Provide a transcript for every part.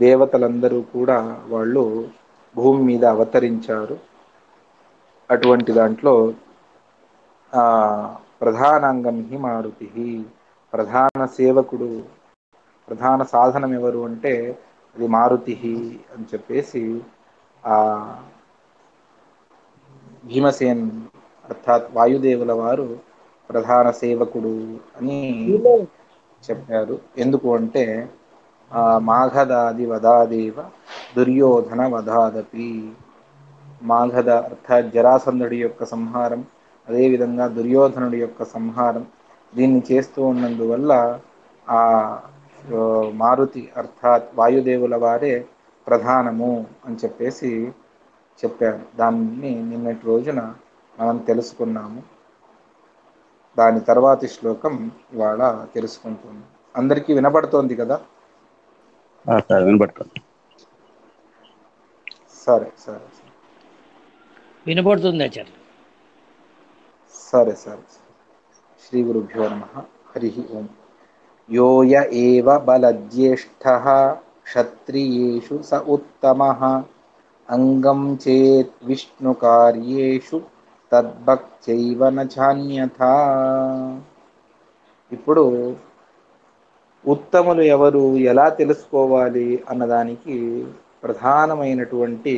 దేవతలందరూ కూడా వాళ్ళు భూమి మీద అవతరించారు. అటువంటి దాంట్లో ప్రధానాంగం హి మారుతి, ప్రధాన సేవకుడు, ప్రధాన సాధనం ఎవరు అంటే అది మారుతి అని చెప్పేసి ఆ భీమసేన్ అర్థాత్ వాయుదేవుల వారు ప్రధాన సేవకుడు అని చెప్పారు. ఎందుకు అంటే మాఘదాది వధాదేవ దుర్యోధన వధాదపి, మాఘద అర్థాత్ జరాసంధుడి యొక్క సంహారం, అదేవిధంగా దుర్యోధనుడి యొక్క సంహారం, దీన్ని చేస్తూ ఉన్నందువల్ల ఆ మారుతి అర్థాత్ వాయుదేవుల వారే ప్రధానము అని చెప్పేసి చెప్పారు. దాన్ని నిన్నటి రోజున మనం తెలుసుకున్నాము. దాని తర్వాతి శ్లోకం ఇవాళ తెలుసుకుంటుంది. అందరికీ వినపడుతోంది కదా? వినపడుతుంది. సరే సరే సరే వినపడుతుంది ఆచార్య. సరే సరే శ్రీ గురుభ్యో నమః. హరి ఓం. యోయ ఏవ బలజ్యేష్ఠః క్షత్రియేషు స ఉత్తమః అంగం చేత్ విష్ణు కార్యేషు తద్భక్త్యైవ న చాన్యథా. ఇప్పుడు ఉత్తములు ఎవరు, ఎలా తెలుసుకోవాలి అన్నదానికి ప్రధానమైనటువంటి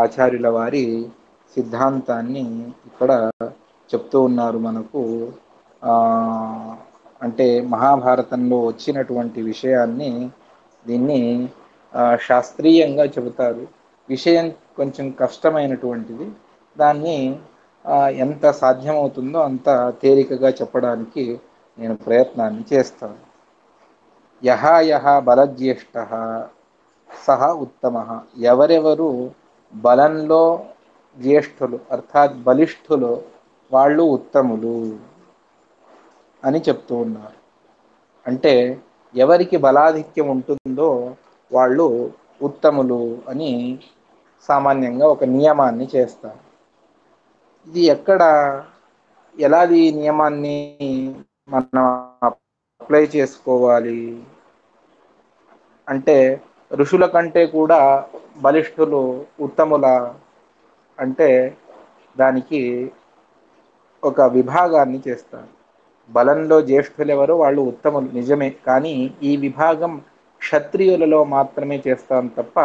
ఆచార్యుల వారి సిద్ధాంతాన్ని ఇక్కడ చెప్తూ ఉన్నారు మనకు. అంటే మహాభారతంలో వచ్చినటువంటి విషయాన్ని దీన్ని శాస్త్రీయంగా చెబుతారు. విషయం కొంచెం కష్టమైనటువంటిది. దాన్ని ఎంత సాధ్యమవుతుందో అంత తేలికగా చెప్పడానికి నేను ప్రయత్నాన్ని చేస్తాను. యహ యహ బలజ్యేష్ఠ సహ ఉత్తమ, ఎవరెవరు బలంలో జ్యేష్ఠులు అర్థాత్ బలిష్ఠులు వాళ్ళు ఉత్తములు అని చెప్తూ ఉన్నారు. అంటే ఎవరికి బలాధిక్యం ఉంటుందో వాళ్ళు ఉత్తములు అని సామాన్యంగా ఒక నియమాన్ని చేస్తారు. ఇది ఎలాది నియమాన్ని మనం అప్లై చేసుకోవాలి అంటే ఋషుల కంటే కూడా బలిష్ఠులు ఉత్తముల అంటే దానికి ఒక విభాగాన్ని చేస్తారు. బలంలో జ్యేష్ఠులు ఎవరు వాళ్ళు ఉత్తములు నిజమే, కానీ ఈ విభాగం క్షత్రియులలో మాత్రమే చేస్తాం తప్ప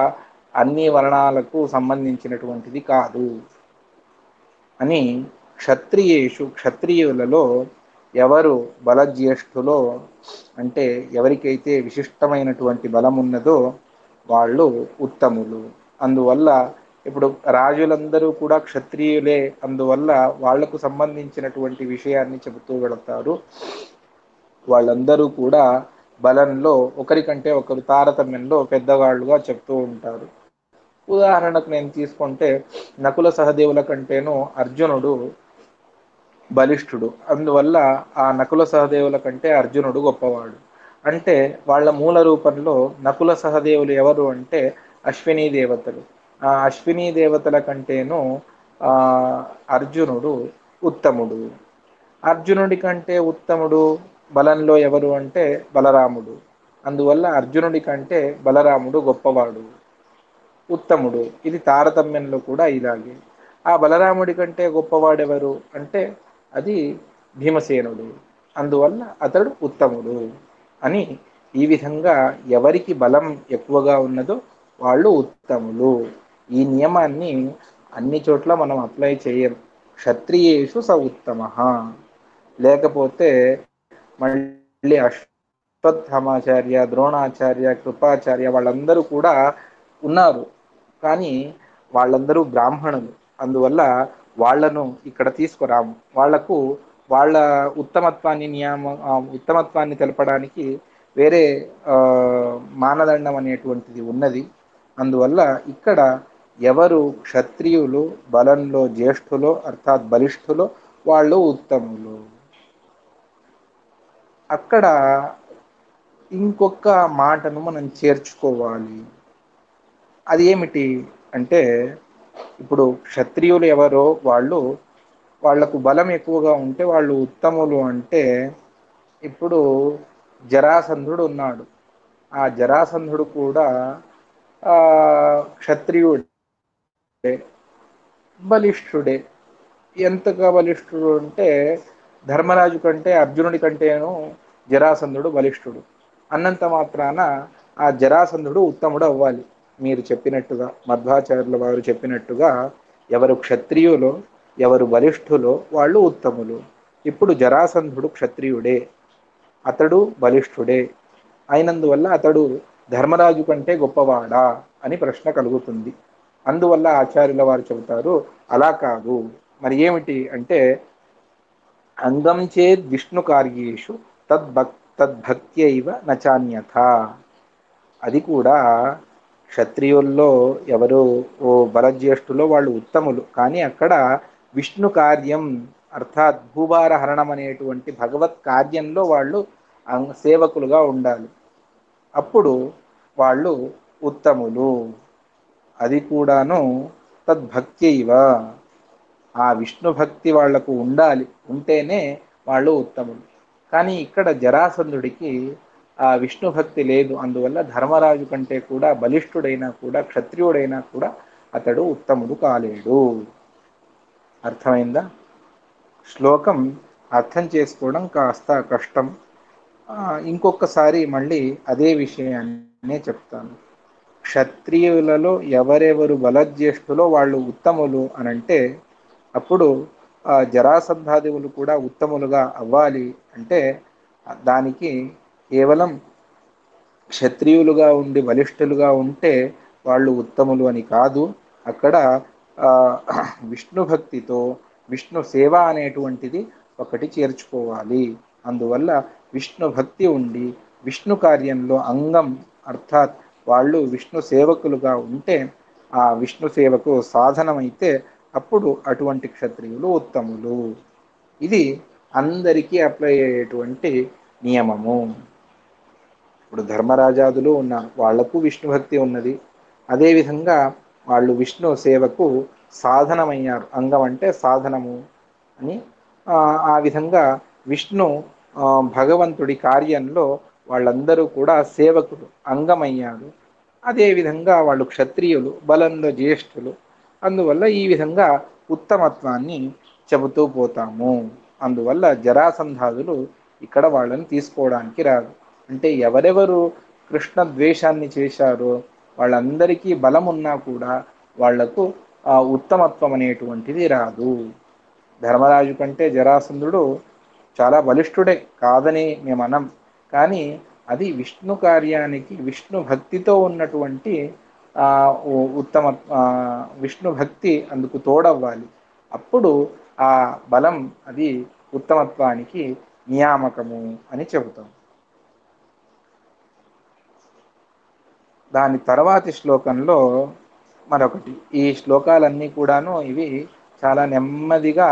అన్ని వర్ణాలకు సంబంధించినటువంటిది కాదు అని. క్షత్రియులలో ఎవరు బలజ్యేష్ఠులో అంటే ఎవరికైతే విశిష్టమైనటువంటి బలం ఉన్నదో వాళ్ళు ఉత్తములు. అందువల్ల ఇప్పుడు రాజులందరూ కూడా క్షత్రియులే, అందువల్ల వాళ్లకు సంబంధించినటువంటి విషయాన్ని చెబుతూ వెళతారు. వాళ్ళందరూ కూడా బలంలో ఒకరికంటే ఒకరు తారతమ్యంలో పెద్దవాళ్ళుగా చెప్తూ ఉంటారు. ఉదాహరణకు నేను తీసుకుంటే నకుల సహదేవుల కంటేనూ అర్జునుడు బలిష్ఠుడు. అందువల్ల ఆ నకుల సహదేవుల కంటే అర్జునుడు గొప్పవాడు. అంటే వాళ్ళ మూల రూపంలో నకుల సహదేవులు ఎవరు అంటే అశ్వినీ దేవతలు. ఆ అశ్వినీ దేవతల కంటేనూ అర్జునుడు ఉత్తముడు. అర్జునుడి కంటే ఉత్తముడు బలంలో ఎవరు అంటే బలరాముడు. అందువల్ల అర్జునుడి కంటే బలరాముడు గొప్పవాడు, ఉత్తముడు. ఇది తారతమ్యంలో కూడా ఇలాగే. ఆ బలరాముడి కంటే గొప్పవాడెవరు అంటే అది భీమసేనుడు. అందువల్ల అతడు ఉత్తముడు అని. ఈ విధంగా ఎవరికి బలం ఎక్కువగా ఉన్నదో వాళ్ళు ఉత్తములు. ఈ నియమాన్ని అన్ని చోట్ల మనం అప్లై చేయం. క్షత్రియేషు స ఉత్తమ, లేకపోతే మళ్ళీ అశ్వత్థామాచార్య, ద్రోణాచార్య, కృపాచార్య వాళ్ళందరూ కూడా ఉన్నారు, కానీ వాళ్ళందరూ బ్రాహ్మణులు. అందువల్ల వాళ్లను ఇక్కడ తీసుకురాము. వాళ్లకు వాళ్ళ ఉత్తమత్వాన్ని తెలపడానికి వేరే మానదండం అనేటువంటిది ఉన్నది. అందువల్ల ఇక్కడ ఎవరు క్షత్రియులు బలంలో జ్యేష్ఠులో అర్థాత్ బలిష్ఠులో వాళ్ళు ఉత్తములు. అక్కడ ఇంకొక మాటను మనం చేర్చుకోవాలి. అది ఏమిటి అంటే ఇప్పుడు క్షత్రియులు ఎవరో వాళ్లకు బలం ఎక్కువగా ఉంటే వాళ్ళు ఉత్తములు అంటే ఇప్పుడు జరాసంధుడు ఉన్నాడు. ఆ జరాసంధుడు కూడా క్షత్రియుడే, బలిష్ఠుడే. ఎంతగా బలిష్ఠుడు అంటే ధర్మరాజు కంటే అర్జునుడి కంటేను జరాసంధుడు బలిష్ఠుడు. అన్నంత మాత్రాన ఆ జరాసంధుడు ఉత్తముడు అవ్వాలి. మీరు చెప్పినట్టుగా మధ్వాచార్యుల వారు చెప్పినట్టుగా ఎవరు క్షత్రియులో ఎవరు బలిష్ఠులో వాళ్ళు ఉత్తములు. ఇప్పుడు జరాసంధుడు క్షత్రియుడే, అతడు బలిష్ఠుడే అయినందువల్ల అతడు ధర్మరాజు కంటే గొప్పవాడా అని ప్రశ్న కలుగుతుంది. అందువల్ల ఆచార్యుల వారు చెబుతారు అలా కాదు. మరి ఏమిటి అంటే అంగం చేద్ విష్ణు కార్యేషు తద్భక్త్యైవ నచాన్యథ. అది కూడా క్షత్రియుల్లో ఎవరు ఓ బలజ్యేష్ఠులో వాళ్ళు ఉత్తములు, కానీ అక్కడ విష్ణు కార్యం అర్థాత్ భూభార హరణం అనేటువంటి భగవత్ కార్యంలో వాళ్ళు సేవకులుగా ఉండాలి. అప్పుడు వాళ్ళు ఉత్తములు. అది కూడాను తద్భక్త్యైవ, ఆ విష్ణు భక్తి వాళ్లకు ఉండాలి, ఉంటేనే వాళ్ళు ఉత్తములు. కానీ ఇక్కడ జరాసంధుడికి ఆ విష్ణు భక్తి లేదు. అందువల్ల ధర్మరాజు కంటే కూడా బలిష్ఠుడైనా కూడా క్షత్రియుడైనా కూడా అతడు ఉత్తముడు కాలేడు. అర్థమైందా? శ్లోకం అర్థం చేసుకోవడం కాస్త కష్టం. ఇంకొకసారి మళ్ళీ అదే విషయాన్నే చెప్తాను. క్షత్రియులలో ఎవరెవరు బలజ్యేష్ఠులో వాళ్ళు ఉత్తములు అనంటే అప్పుడు జరాసంధాదివులు కూడా ఉత్తములుగా అవ్వాలి అంటే దానికి కేవలం క్షత్రియులుగా ఉండి బలిష్ఠులుగా ఉంటే వాళ్ళు ఉత్తములు అని కాదు. అక్కడ విష్ణు భక్తితో విష్ణు సేవ అనేటువంటిది ఒకటి చేర్చుకోవాలి. అందువల్ల విష్ణు భక్తి ఉండి విష్ణు కార్యంలో అంగం అర్థాత్ వాళ్ళు విష్ణు సేవకులుగా ఉంటే ఆ విష్ణు సేవకు సాధనమైతే అప్పుడు అటువంటి క్షత్రియులు ఉత్తములు. ఇది అందరికీ అప్లై అయ్యేటువంటి నియమము. ఇప్పుడు ధర్మరాజాదులు ఉన్నారు, వాళ్లకు విష్ణు భక్తి ఉన్నది. అదేవిధంగా వాళ్ళు విష్ణు సేవకు సాధనమయ్యారు. అంగం అంటే సాధనము అని. ఆ విధంగా విష్ణు భగవంతుడి కార్యంలో వాళ్ళందరూ కూడా సేవకులు, అంగమయ్యారు. అదేవిధంగా వాళ్ళు క్షత్రియులు, బలంలో జ్యేష్ఠులు. అందువల్ల ఈ విధంగా ఉత్తమత్వాన్ని చెబుతూ పోతాము. అందువల్ల జరాసంధాదులు ఇక్కడ వాళ్ళని తీసుకోవడానికి రాదు. అంటే ఎవరెవరు కృష్ణ ద్వేషాన్ని చేశారో వాళ్ళందరికీ బలం ఉన్నా కూడా వాళ్లకు ఉత్తమత్వం అనేటువంటిది రాదు. ధర్మరాజు కంటే జరాసంధుడు చాలా బలిష్ఠుడే, కాదని మేము అనం. కానీ అది విష్ణు కార్యానికి విష్ణు భక్తితో ఉన్నటువంటి ఉత్తమ విష్ణు భక్తి అందుకు తోడవ్వాలి. అప్పుడు ఆ బలం అది ఉత్తమత్వానికి నియామకము అని చెబుతాం. దాని తర్వాతి శ్లోకంలో మరొకటి. ఈ శ్లోకాలన్నీ కూడాను ఇవి చాలా నెమ్మదిగా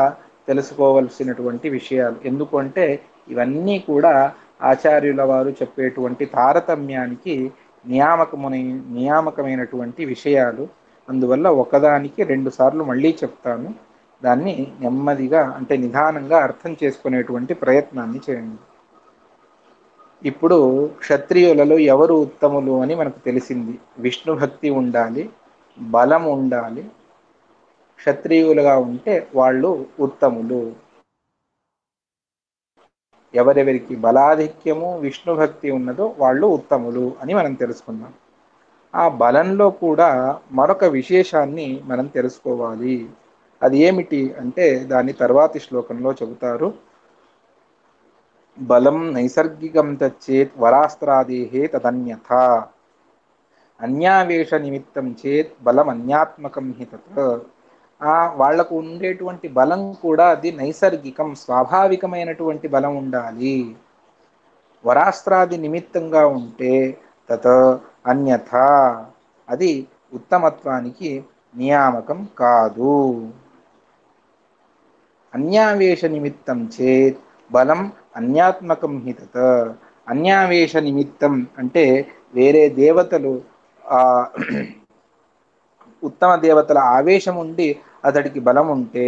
తెలుసుకోవలసినటువంటి విషయాలు. ఎందుకంటే ఇవన్నీ కూడా ఆచార్యుల వారు చెప్పేటువంటి తారతమ్యానికి నియామకమైనటువంటి విషయాలు. అందువల్ల ఒకదానికి 2 సార్లు మళ్ళీ చెప్తాను. దాన్ని నెమ్మదిగా అంటే నిదానంగా అర్థం చేసుకునేటువంటి ప్రయత్నాన్ని చేయండి. ఇప్పుడు క్షత్రియులలో ఎవరు ఉత్తములు అని మనకు తెలిసింది. విష్ణు భక్తి ఉండాలి, బలం ఉండాలి, క్షత్రియులుగా ఉంటే వాళ్ళు ఉత్తములు. ఎవరెవరికి బలాధిక్యము విష్ణు భక్తి ఉన్నదో వాళ్ళు ఉత్తములు అని మనం తెలుసుకున్నాం. ఆ బలంలో కూడా మరొక విశేషాన్ని మనం తెలుసుకోవాలి. అది ఏమిటి అంటే దాన్ని తర్వాతి శ్లోకంలో చెబుతారు. బలం నైసర్గికం తచ్చేత్ వరాస్త్రాదేహే తదన్యథా అన్యావేశ నిమిత్తం చేత్ బలం అన్యాత్మకం హి తత్. వాళ్లకు ఉండేటువంటి బలం కూడా అది నైసర్గికం, స్వాభావికమైనటువంటి బలం ఉండాలి. వరాస్త్రాది నిమిత్తంగా ఉంటే తత్ అన్యథా అది ఉత్తమత్వానికి నియామకం కాదు. అన్యావేశ నిమిత్తం చేత్ బలం అన్యాత్మకం హి తత్. అన్యావేశ నిమిత్తం అంటే వేరే దేవతలు ఉత్తమ దేవతల ఆవేశం ఉండి అతడికి బలం ఉంటే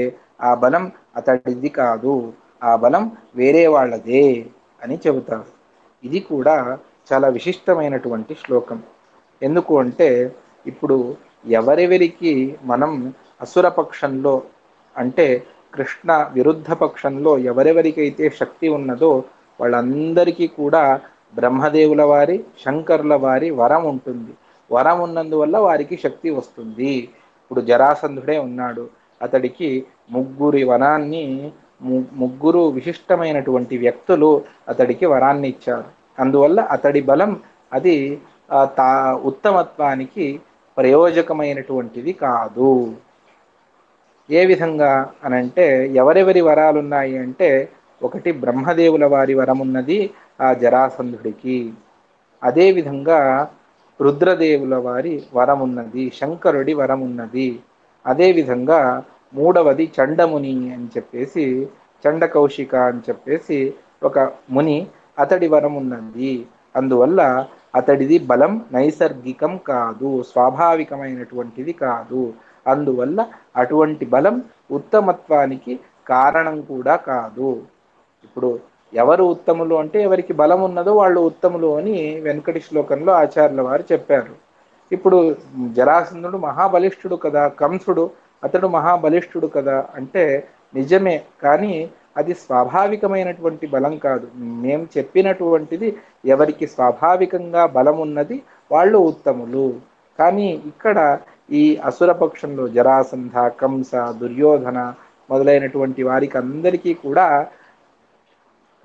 ఆ బలం అతడిది కాదు, ఆ బలం వేరే వాళ్ళదే అని చెబుతారు. ఇది కూడా చాలా విశిష్టమైనటువంటి శ్లోకం. ఎందుకు అంటే ఇప్పుడు ఎవరెవరికి మనం అసుర పక్షంలో అంటే కృష్ణ విరుద్ధ పక్షంలో ఎవరెవరికైతే శక్తి ఉన్నదో వాళ్ళందరికీ కూడా బ్రహ్మదేవుల వారి శంకరుల వారి వరం ఉంటుంది. వరం ఉన్నందువల్ల వారికి శక్తి వస్తుంది. ఇప్పుడు జరాసంధుడే ఉన్నాడు, అతడికి ముగ్గురి వరాన్ని ముగ్గురు విశిష్టమైనటువంటి వ్యక్తులు అతడికి వరాన్ని ఇచ్చారు. అందువల్ల అతడి బలం అది ఉత్తమత్వానికి ప్రయోజకమైనటువంటిది కాదు. ఏ విధంగా అనంటే ఎవరెవరి వరాలు ఉన్నాయి అంటే ఒకటి బ్రహ్మదేవుల వారి వరం ఉన్నది ఆ జరాసంధుడికి, అదేవిధంగా రుద్రదేవుల వారి వరం ఉన్నది, శంకరుడి వరం ఉన్నది, అదేవిధంగా మూడవది చండముని అని చెప్పేసి చండకౌశిక అని చెప్పేసి ఒక ముని అతడి వరం ఉన్నది. అందువల్ల అతడిది బలం నైసర్గికం కాదు, స్వాభావికమైనటువంటిది కాదు. అందువల్ల అటువంటి బలం ఉత్తమత్వానికి కారణం కూడా కాదు. ఇప్పుడు ఎవరు ఉత్తములు అంటే ఎవరికి బలం ఉన్నదో వాళ్ళు ఉత్తములు అని వెనుకటి శ్లోకంలో ఆచార్యుల వారు చెప్పారు. ఇప్పుడు జరాసంధుడు మహాబలిష్ఠుడు కదా, కంసుడు అతడు మహాబలిష్ఠుడు కదా అంటే నిజమే, కానీ అది స్వాభావికమైనటువంటి బలం కాదు. మేము చెప్పినటువంటిది ఎవరికి స్వాభావికంగా బలం ఉన్నది వాళ్ళు ఉత్తములు. కానీ ఇక్కడ ఈ అసుర పక్షంలో జరాసంధ, కంస, దుర్యోధన మొదలైనటువంటి వారికి అందరికీ కూడా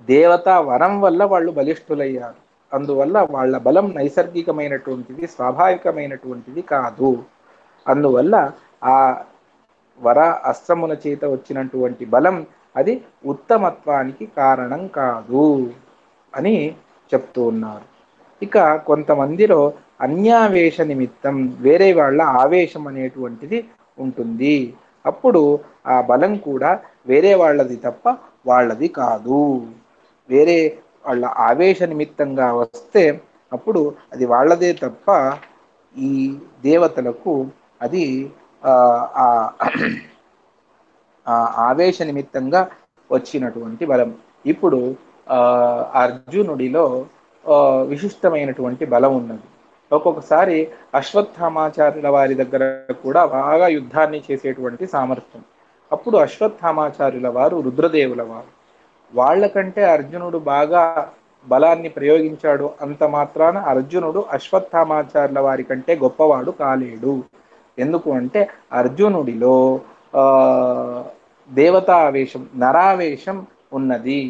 దేవతా వరం వల్ల వాళ్ళు బలిష్ఠులయ్యారు. అందువల్ల వాళ్ళ బలం నైసర్గికమైనటువంటిది, స్వాభావికమైనటువంటిది కాదు. అందువల్ల ఆ వర అస్త్రముల చేత వచ్చినటువంటి బలం అది ఉత్తమత్వానికి కారణం కాదు అని చెప్తూ ఉన్నారు. ఇక కొంతమందిలో అన్యావేశ నిమిత్తం వేరే వాళ్ళ ఆవేశం అనేటువంటిది ఉంటుంది. అప్పుడు ఆ బలం కూడా వేరే వాళ్ళది తప్ప వాళ్ళది కాదు. వేరే వాళ్ళ ఆవేశ నిమిత్తంగా వస్తే అప్పుడు అది వాళ్ళదే తప్ప ఈ దేవతలకు అది ఆవేశ నిమిత్తంగా వచ్చినటువంటి బలం. ఇప్పుడు అర్జునుడిలో విశిష్టమైనటువంటి బలం ఉన్నది. ఒక్కొక్కసారి అశ్వత్థామాచార్యుల వారి దగ్గర కూడా బాగా యుద్ధాన్ని చేసేటువంటి సామర్థ్యం. అప్పుడు అశ్వత్థామాచార్యుల వారు రుద్రదేవుల వారు, వాళ్ళకంటే అర్జునుడు బాగా బలాన్ని ప్రయోగించాడు అంత మాత్రాన అర్జునుడు అశ్వత్థామాచార్యుల వారి కంటే గొప్పవాడు కాలేడు. ఎందుకు అంటే అర్జునుడిలో దేవతా ఆవేశం, నరావేశం ఉన్నది,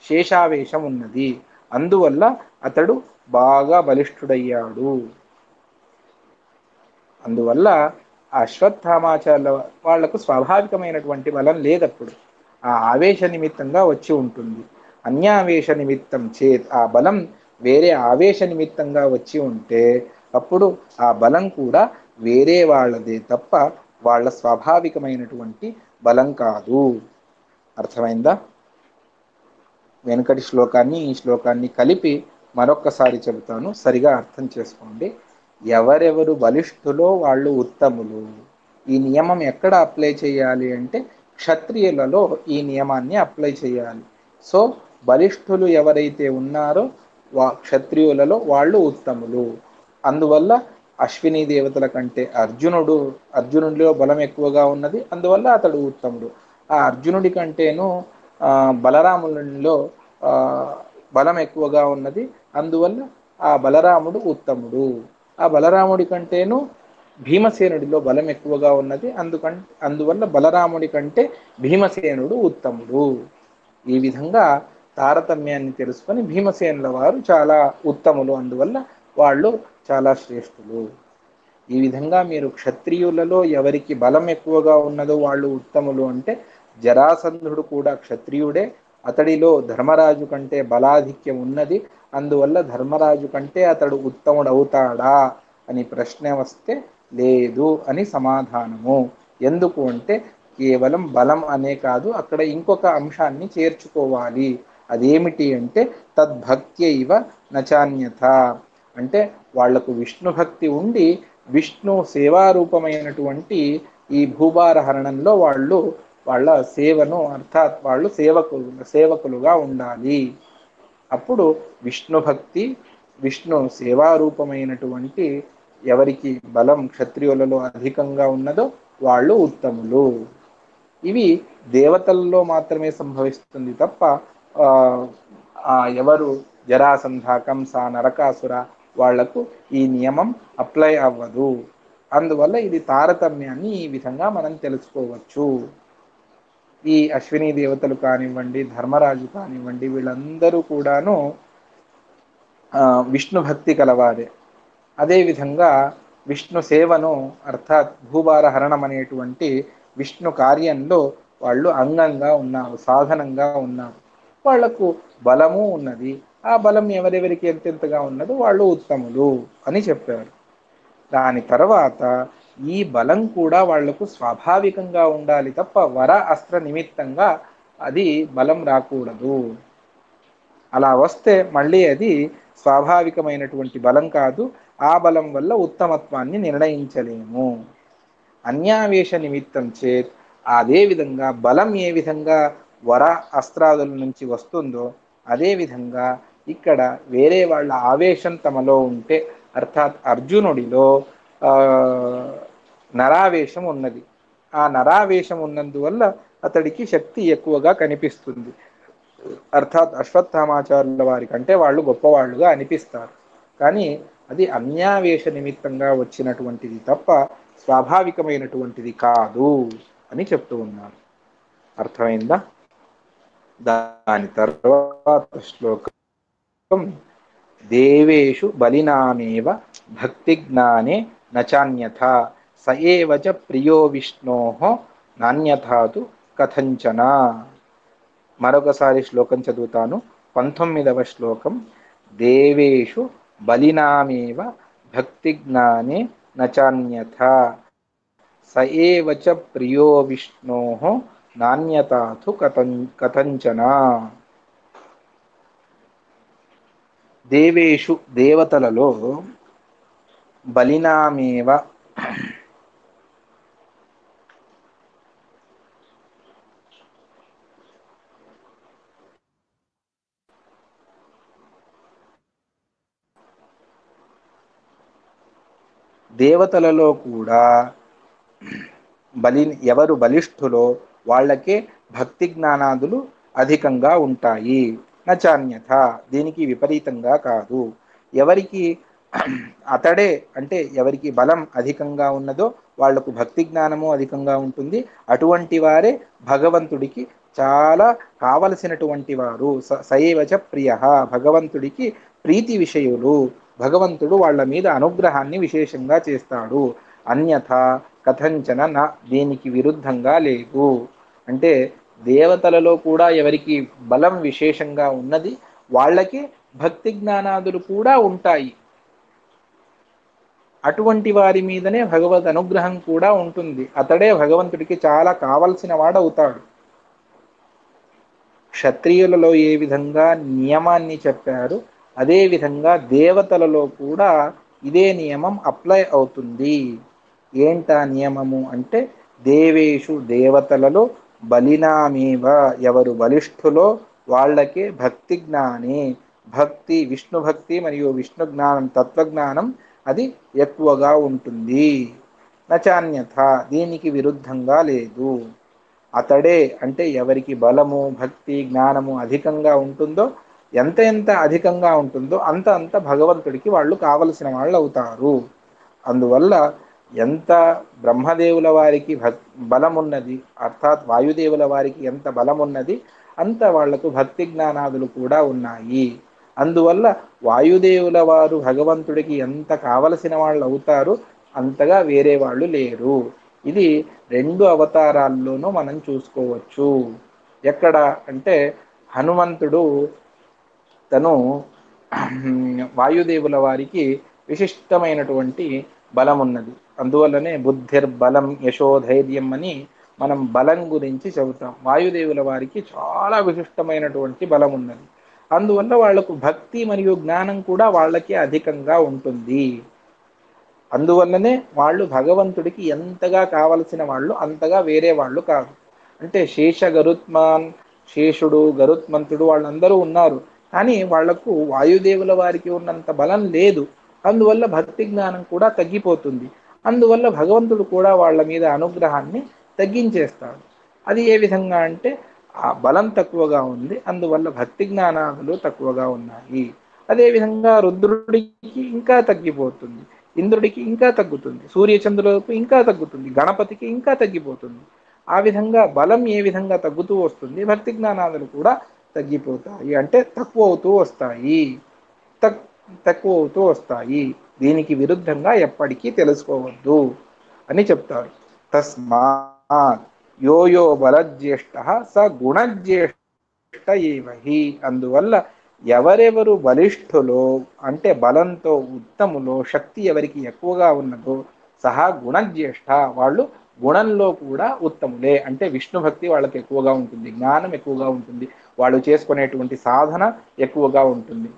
శేషావేశం ఉన్నది. అందువల్ల అతడు బాగా బలిష్ఠుడయ్యాడు. అందువల్ల అశ్వత్థామాచార్యుల వాళ్లకు స్వాభావికమైనటువంటి బలం లేదప్పుడు, ఆ ఆవేశ నిమిత్తంగా వచ్చి ఉంటుంది. అన్యావేశ నిమిత్తం చేత్ ఆ బలం వేరే ఆవేశ నిమిత్తంగా వచ్చి ఉంటే అప్పుడు ఆ బలం కూడా వేరే వాళ్ళదే తప్ప వాళ్ళ స్వాభావికమైనటువంటి బలం కాదు. అర్థమైందా? వెనుకటి శ్లోకాన్ని ఈ శ్లోకాన్ని కలిపి మరొక్కసారి చెబుతాను, సరిగా అర్థం చేసుకోండి. ఎవరెవరు బలిష్ఠులో వాళ్ళు ఉత్తములు. ఈ నియమం ఎక్కడ అప్లై చేయాలి అంటే క్షత్రియులలో ఈ నియమాన్ని అప్లై చేయాలి. సో బలిష్ఠులు ఎవరైతే ఉన్నారో క్షత్రియులలో వాళ్ళు ఉత్తములు. అందువల్ల అశ్విని దేవతల కంటే అర్జునుడిలో బలం ఎక్కువగా ఉన్నది, అందువల్ల అతడు ఉత్తముడు. ఆ అర్జునుడి కంటేను బలరామునిలో బలం ఎక్కువగా ఉన్నది, అందువల్ల ఆ బలరాముడు ఉత్తముడు. ఆ బలరాముడి కంటేను భీమసేనుడిలో బలం ఎక్కువగా ఉన్నది, అందువల్ల బలరాముడి కంటే భీమసేనుడు ఉత్తముడు. ఈ విధంగా తారతమ్యాన్ని తెలుసుకొని భీమసేనుల వారు చాలా ఉత్తములు, అందువల్ల వాళ్ళు చాలా శ్రేష్ఠులు. ఈ విధంగా మీరు క్షత్రియులలో ఎవరికి బలం ఎక్కువగా ఉన్నదో వాళ్ళు ఉత్తములు అంటే జరాసంధుడు కూడా క్షత్రియుడే, అతడిలో ధర్మరాజు కంటే బలాధిక్యం ఉన్నది, అందువల్ల ధర్మరాజు కంటే అతడు ఉత్తముడవుతాడా అని ప్రశ్న వస్తే లేదు అని సమాధానము. ఎందుకు అంటే కేవలం బలం అనే కాదు, అక్కడ ఇంకొక అంశాన్ని చేర్చుకోవాలి. అదేమిటి అంటే తద్భక్త్యైవ నచాన్యథ, అంటే వాళ్లకు విష్ణు భక్తి ఉండి విష్ణు సేవారూపమైనటువంటి ఈ భూభార హరణంలో వాళ్ళ సేవను, అర్థాత్ వాళ్ళు సేవకులుగా ఉండాలి. అప్పుడు విష్ణు భక్తి విష్ణు సేవారూపమైనటువంటి ఎవరికి బలం క్షత్రియులలో అధికంగా ఉన్నదో వాళ్ళు ఉత్తములు. ఇవి దేవతల్లో మాత్రమే సంభవిస్తుంది తప్ప ఆ, ఎవరు జరాసంధ కంస నరకాసుర వాళ్లకు ఈ నియమం అప్లై అవ్వదు. అందువల్ల ఇది తారతమ్యాన్ని ఈ విధంగా మనం తెలుసుకోవచ్చు. ఈ అశ్విని దేవతలు కానివ్వండి, ధర్మరాజు కానివ్వండి, వీళ్ళందరూ కూడాను విష్ణు భక్తి కలవారే. అదేవిధంగా విష్ణు సేవను అర్థాత్ భూభార హరణం అనేటువంటి విష్ణు కార్యంలో వాళ్ళు అంగంగా ఉన్నారు, సాధనంగా ఉన్నారు. వాళ్లకు బలము ఉన్నది. ఆ బలం ఎవరెవరికి ఎంతెంతగా ఉన్నదో వాళ్ళు ఉత్తములు అని చెప్పారు. దాని తర్వాత ఈ బలం కూడా వాళ్లకు స్వాభావికంగా ఉండాలి తప్ప వర అస్త్ర నిమిత్తంగా అది బలం రాకూడదు. అలా వస్తే మళ్ళీ అది స్వాభావికమైనటువంటి బలం కాదు. ఆ బలం వల్ల ఉత్తమత్వాన్ని నిర్ణయించలేము. అన్యావేశ నిమిత్తం చేత్ అదే విధంగా బలం ఏ విధంగా వర అస్త్రాదుల నుంచి వస్తుందో అదే విధంగా ఇక్కడ వేరే వాళ్ళ ఆవేశం తమలో ఉంటే అర్థాత్ అర్జునుడిలో నరావేశం ఉన్నది. ఆ నరావేశం ఉన్నందువల్ల అతడికి శక్తి ఎక్కువగా కనిపిస్తుంది. అర్థాత్ అశ్వత్థామాచార్యుల వారి కంటే వాళ్ళు గొప్పవాళ్ళుగా అనిపిస్తారు. కానీ అది అన్యావేశ నిమిత్తంగా వచ్చినటువంటిది తప్ప స్వాభావికమైనటువంటిది కాదు అని చెప్తూ ఉన్నాను. అర్థమైందా? దాని తర్వాత శ్లోకం దేవేషు బలినామేవ భక్తి జ్ఞానే నచాన్యథ స ఏవ చ ప్రియో విష్ణోః నాన్యథాతు కథంచన. మరొకసారి శ్లోకం చదువుతాను. 19వ శ్లోకం దేవేషు బలినామేవ భక్తి జ్ఞానే నచాన్యథా స ఏవ చ ప్రియో విష్ణోః నాన్యతాథు కథంచన. దేవేషు దేవతలలో బలినామేవ దేవతలలో కూడా ఎవరు బలిష్ఠులో వాళ్ళకే భక్తి జ్ఞానాదులు అధికంగా ఉంటాయి. నచాన్యథ దీనికి విపరీతంగా కాదు. ఎవరికి అతడే అంటే ఎవరికి బలం అధికంగా ఉన్నదో వాళ్లకు భక్తి జ్ఞానము అధికంగా ఉంటుంది. అటువంటి వారే భగవంతుడికి చాలా కావలసినటువంటి వారు. సయేవచ ప్రియ భగవంతుడికి ప్రీతి విషయులు. భగవంతుడు వాళ్ళ మీద అనుగ్రహాన్ని విశేషంగా చేస్తాడు. అన్యథ కథంచన నా దీనికి విరుద్ధంగా లేదు. అంటే దేవతలలో కూడా ఎవరికి బలం విశేషంగా ఉన్నది వాళ్ళకి భక్తి జ్ఞానాదులు కూడా ఉంటాయి. అటువంటి వారి మీదనే భగవద్ అనుగ్రహం కూడా ఉంటుంది. అతడే భగవంతుడికి చాలా కావలసిన వాడవుతాడు. క్షత్రియులలో ఏ విధంగా నియమాన్ని చెప్పారు అదే విధంగా దేవతలలో కూడా ఇదే నియమం అప్లై అవుతుంది. ఏంటా నియమము అంటే దేవేషు దేవతలలో బలినామేవ ఎవరు బలిష్ఠులో వాళ్ళకే భక్తి జ్ఞానే భక్తి విష్ణు భక్తి మరియు విష్ణు జ్ఞానం తత్వజ్ఞానం అది ఎక్కువగా ఉంటుంది. నచాన్యథ దీనికి విరుద్ధంగా లేదు. అతడే అంటే ఎవరికి బలము భక్తి జ్ఞానము అధికంగా ఉంటుందో ఎంత ఎంత అధికంగా ఉంటుందో అంత అంత భగవంతుడికి వాళ్ళు కావలసిన వాళ్ళు అవుతారు. అందువల్ల ఎంత బ్రహ్మదేవుల వారికి బలం ఉన్నది అర్థాత్ వాయుదేవుల వారికి ఎంత బలం ఉన్నది అంత వాళ్లకు భక్తి జ్ఞానాదులు కూడా ఉన్నాయి. అందువల్ల వాయుదేవుల వారు భగవంతుడికి ఎంత కావలసిన వాళ్ళు అవుతారు అంతగా వేరే వాళ్ళు లేరు. ఇది 2 అవతారాల్లోనూ మనం చూసుకోవచ్చు. ఎక్కడ అంటే హనుమంతుడు తను వాయుదేవుల వారికి విశిష్టమైనటువంటి బలం ఉన్నది. అందువల్లనే బుద్ధిర్బలం యశోధైర్యం అని మనం బలం గురించి చెబుతాం. వాయుదేవుల వారికి చాలా విశిష్టమైనటువంటి బలం ఉన్నది. అందువల్ల వాళ్లకు భక్తి మరియు జ్ఞానం కూడా వాళ్ళకి అధికంగా ఉంటుంది. అందువల్లనే వాళ్ళు భగవంతుడికి ఎంతగా కావలసిన వాళ్ళు అంతగా వేరే వాళ్ళు కాదు. అంటే శేష గరుత్మాన్ శేషుడు గరుత్మంతుడు వాళ్ళందరూ ఉన్నారు. కానీ వాళ్లకు వాయుదేవుల వారికి ఉన్నంత బలం లేదు. అందువల్ల భక్తి జ్ఞానం కూడా తగ్గిపోతుంది. అందువల్ల భగవంతుడు కూడా వాళ్ళ మీద అనుగ్రహాన్ని తగ్గించేస్తాడు. అది ఏ విధంగా అంటే ఆ బలం తక్కువగా ఉంది, అందువల్ల భక్తి జ్ఞానాలు తక్కువగా ఉన్నాయి. అదేవిధంగా రుద్రుడికి ఇంకా తగ్గిపోతుంది, ఇంద్రుడికి ఇంకా తగ్గుతుంది, సూర్యచంద్రులకు ఇంకా తగ్గుతుంది, గణపతికి ఇంకా తగ్గిపోతుంది. ఆ విధంగా బలం ఏ విధంగా తగ్గుతూ వస్తుంది, భక్తి జ్ఞానాదులు కూడా తగ్గిపోతాయి, అంటే తక్కువ అవుతూ వస్తాయి, తక్కువ అవుతూ వస్తాయి. దీనికి విరుద్ధంగా ఎప్పటికీ తెలుసుకోవద్దు అని చెప్తారు. తస్మాత్ యో యో బలజ్యేష్ఠ స గుణజ్యేష్ఠ ఏవహి. అందువల్ల ఎవరెవరు బలిష్ఠులో అంటే బలంతో ఉత్తములో, శక్తి ఎవరికి ఎక్కువగా ఉన్నదో సహా గుణజ్యేష్ఠ, వాళ్ళు గుణంలో కూడా ఉత్తములే. అంటే విష్ణు భక్తి వాళ్ళకి ఎక్కువగా ఉంటుంది, జ్ఞానం ఎక్కువగా ఉంటుంది, వాళ్ళు చేసుకునేటువంటి సాధన ఎక్కువగా ఉంటుంది,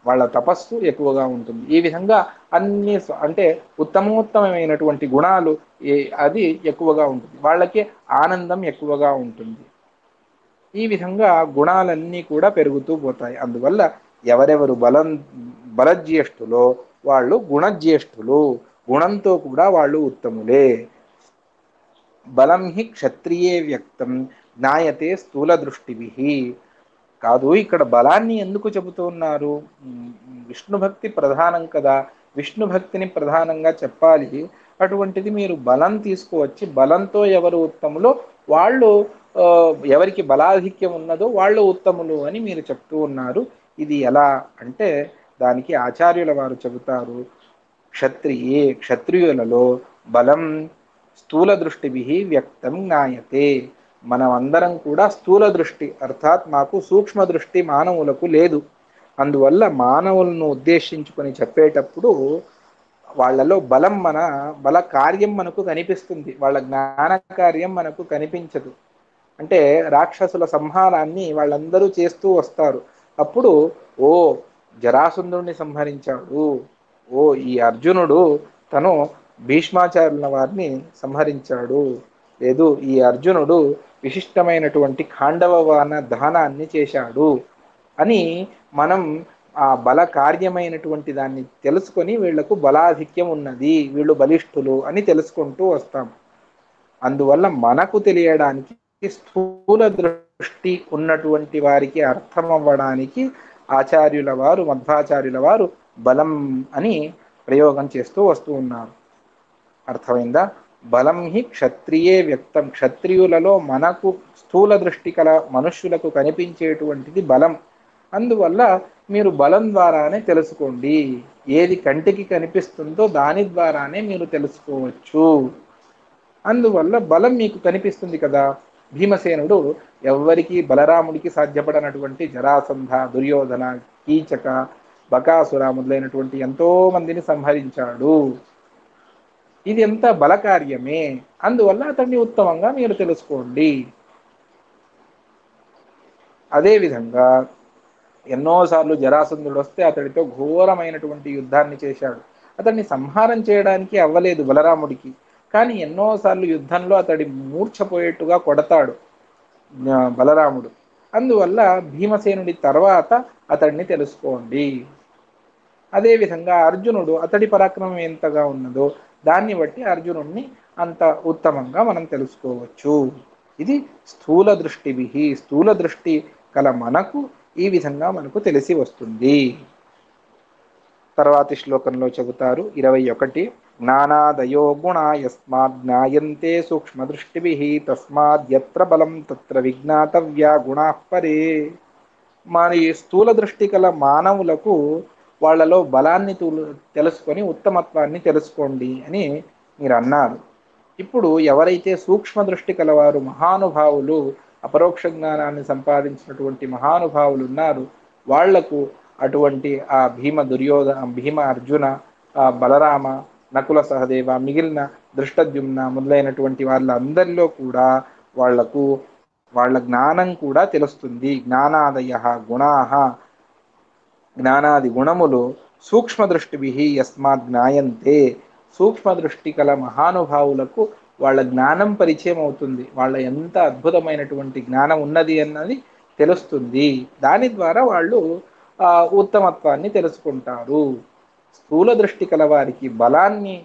వాళ్ళ తపస్సు ఎక్కువగా ఉంటుంది. ఈ విధంగా అన్ని అంటే ఉత్తమోత్తమైనటువంటి గుణాలు అది ఎక్కువగా ఉంటుంది, వాళ్ళకి ఆనందం ఎక్కువగా ఉంటుంది. ఈ విధంగా గుణాలన్నీ కూడా పెరుగుతూ పోతాయి. అందువల్ల ఎవరెవరు బలజ్యేష్ఠులో వాళ్ళు గుణజ్యేష్ఠులు, గుణంతో కూడా వాళ్ళు ఉత్తములే. బలం హి క్షత్రియే వ్యక్తం జ్ఞాయతే స్థూల దృష్టిభి. కాదు, ఇక్కడ బలాన్ని ఎందుకు చెబుతూ ఉన్నారు? విష్ణు భక్తి ప్రధానం కదా, విష్ణు భక్తిని ప్రధానంగా చెప్పాలి. అటువంటిది మీరు బలం తీసుకువచ్చి బలంతో ఎవరు ఉత్తములో వాళ్ళు, ఎవరికి బలాధిక్యం ఉన్నదో వాళ్ళు ఉత్తములు అని మీరు చెప్తూ ఉన్నారు. ఇది ఎలా అంటే దానికి ఆచార్యుల వారు చెబుతారు. క్షత్రియులలో బలం స్థూల దృష్టిభి వ్యక్తం జ్ఞాయతే. మనం అందరం కూడా స్థూల దృష్టి, అర్థాత్ మాకు సూక్ష్మ దృష్టి మానవులకు లేదు. అందువల్ల మానవులను ఉద్దేశించుకొని చెప్పేటప్పుడు వాళ్ళలో బల కార్యం మనకు కనిపిస్తుంది, వాళ్ళ జ్ఞాన కార్యం మనకు కనిపించదు. అంటే రాక్షసుల సంహారాన్ని వాళ్ళందరూ చేస్తూ వస్తారు. అప్పుడు ఓ జరాసంధుడిని సంహరించాడు, ఓ ఈ అర్జునుడు తను భీష్మాచార్యుల వారిని సంహరించాడు, లేదు ఈ అర్జునుడు విశిష్టమైనటువంటి ఖాండవవాన దహనాన్ని చేశాడు అని మనం ఆ బల కార్యమైనటువంటి దాన్ని తెలుసుకొని వీళ్లకు బలాధిక్యం ఉన్నది, వీళ్ళు బలిష్ఠులు అని తెలుసుకుంటూ వస్తాం. అందువల్ల మనకు తెలియడానికి స్థూల దృష్టి ఉన్నటువంటి వారికి అర్థం అవ్వడానికి ఆచార్యుల వారు, మధ్వాచార్యుల వారు బలం అని ప్రయోగం చేస్తూ వస్తూ ఉన్నారు. అర్థమైందా? బలం హి క్షత్రియే వ్యక్తం, క్షత్రియులలో మనకు స్థూల దృష్టి కల మనుష్యులకు కనిపించేటువంటిది బలం. అందువల్ల మీరు బలం ద్వారానే తెలుసుకోండి, ఏది కంటికి కనిపిస్తుందో దాని ద్వారానే మీరు తెలుసుకోవచ్చు. అందువల్ల బలం మీకు కనిపిస్తుంది కదా. భీమసేనుడు ఎవ్వరికి బలరాముడికి సాధ్యపడనటువంటి జరాసంధ, దుర్యోధన, కీచక, బకాసుర మొదలైనటువంటి ఎంతో మందిని సంహరించాడు. ఇది ఎంత బలకార్యమే. అందువల్ల అతన్ని ఉత్తమంగా మీరు తెలుసుకోండి. అదేవిధంగా ఎన్నోసార్లు జరాసంధుడు వస్తే అతడితో ఘోరమైనటువంటి యుద్ధాన్ని చేశాడు. అతన్ని సంహారం చేయడానికి అవ్వలేదు బలరాముడికి, కానీ ఎన్నోసార్లు యుద్ధంలో అతడి మూర్ఛపోయేట్టుగా కొడతాడు బలరాముడు. అందువల్ల భీమసేనుడి తర్వాత అతడిని తెలుసుకోండి. అదేవిధంగా అర్జునుడు, అతడి పరాక్రమం ఎంతగా ఉన్నదో దాన్ని బట్టి అర్జునుడిని అంత ఉత్తమంగా మనం తెలుసుకోవచ్చు. ఇది స్థూల దృష్టిభి, స్థూల దృష్టి కల మనకు ఈ విధంగా మనకు తెలిసి వస్తుంది. తర్వాతి శ్లోకంలో చెబుతారు 21. జ్ఞానాదయో గుణా యస్మాద్ జ్ఞాయంతే సూక్ష్మ దృష్టిభి తస్మాద్యత్ర బలం తత్ర విజ్ఞాతవ్యా గుణాః పరే. మరి స్థూల దృష్టి కల మానవులకు వాళ్లలో బలాన్ని తెలుసుకొని ఉత్తమత్వాన్ని తెలుసుకోండి అని మీరు అన్నారు. ఇప్పుడు ఎవరైతే సూక్ష్మ దృష్టి కలవారు మహానుభావులు, అపరోక్ష జ్ఞానాన్ని సంపాదించినటువంటి మహానుభావులు ఉన్నారు, వాళ్లకు అటువంటి ఆ భీమ అర్జున, బలరామ, నకుల సహదేవ, మిగిలిన దృష్టద్యుమ్న మొదలైనటువంటి వాళ్ళందరిలో కూడా వాళ్లకు వాళ్ళ జ్ఞానం కూడా తెలుస్తుంది. జ్ఞానాదయ గుణాః, జ్ఞానాది గుణములు సూక్ష్మ దృష్టిభి యస్మాత్ జ్ఞాయంతే, సూక్ష్మ దృష్టి కల మహానుభావులకు వాళ్ళ జ్ఞానం పరిచయం అవుతుంది, వాళ్ళ ఎంత అద్భుతమైనటువంటి జ్ఞానం ఉన్నది అన్నది తెలుస్తుంది. దాని ద్వారా వాళ్ళు ఉత్తమత్వాన్ని తెలుసుకుంటారు. స్థూల దృష్టి కలవారికి బలాన్ని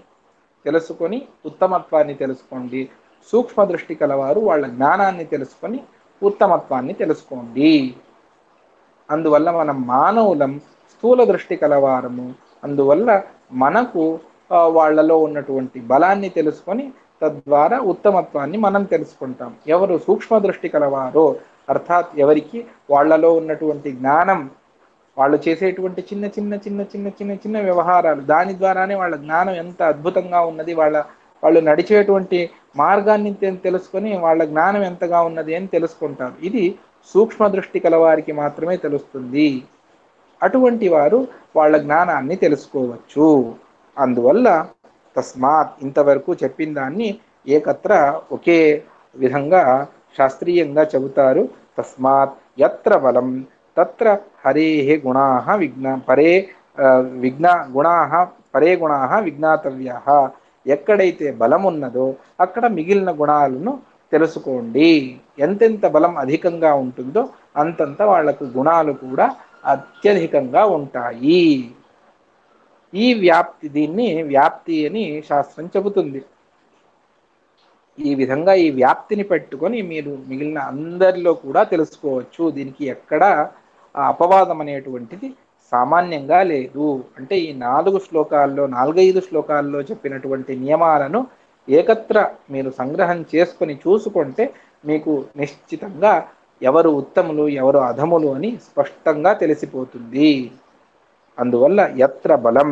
తెలుసుకొని ఉత్తమత్వాన్ని తెలుసుకోండి. సూక్ష్మ దృష్టి కలవారు వాళ్ళ జ్ఞానాన్ని తెలుసుకొని ఉత్తమత్వాన్ని తెలుసుకోండి. అందువల్ల మనం మానవులం స్థూల దృష్టి కలవారము. అందువల్ల మనకు వాళ్ళలో ఉన్నటువంటి బలాన్ని తెలుసుకొని తద్వారా ఉత్తమత్వాన్ని మనం తెలుసుకుంటాం. ఎవరు సూక్ష్మ దృష్టి కలవారో, అర్థాత్ ఎవరికి వాళ్ళలో ఉన్నటువంటి జ్ఞానం, వాళ్ళు చేసేటువంటి చిన్న చిన్న చిన్న చిన్న చిన్న చిన్న వ్యవహారాలు, దాని ద్వారానే వాళ్ళ జ్ఞానం ఎంత అద్భుతంగా ఉన్నది, వాళ్ళు నడిచేటువంటి మార్గాన్ని తెలుసుకొని వాళ్ళ జ్ఞానం ఎంతగా ఉన్నది అని తెలుసుకుంటారు. ఇది సూక్ష్మ దృష్టి కలవారికి మాత్రమే తెలుస్తుంది. అటువంటి వారు వాళ్ళ జ్ఞానాన్ని తెలుసుకోవచ్చు. అందువల్ల తస్మాత్ ఇంతవరకు చెప్పిన దాన్ని ఏకత్ర ఒకే విధంగా శాస్త్రీయంగా చెబుతారు. తస్మాత్ యత్ర బలం తత్ర హరేః గుణాః గుణాః పరే గుణాః విజ్ఞాతవ్యాః. ఎక్కడైతే బలం ఉన్నదో అక్కడ మిగిలిన గుణాలను తెలుసుకోండి. ఎంతెంత బలం అధికంగా ఉంటుందో అంతంత వాళ్లకు గుణాలు కూడా అత్యధికంగా ఉంటాయి. దీన్ని వ్యాప్తి అని శాస్త్రం చెబుతుంది. ఈ విధంగా ఈ వ్యాప్తిని పెట్టుకొని మీరు మిగిలిన అందరిలో కూడా తెలుసుకోవచ్చు. దీనికి ఎక్కడ అపవాదం అనేటువంటిది సామాన్యంగా లేదు. అంటే ఈ 4-5 శ్లోకాల్లో చెప్పినటువంటి నియమాలను ఏకత్ర మీరు సంగ్రహం చేసుకొని చూసుకుంటే మీకు నిశ్చితంగా ఎవరు ఉత్తములు ఎవరు అధములు అని స్పష్టంగా తెలిసిపోతుంది. అందువల్ల యత్ర బలం,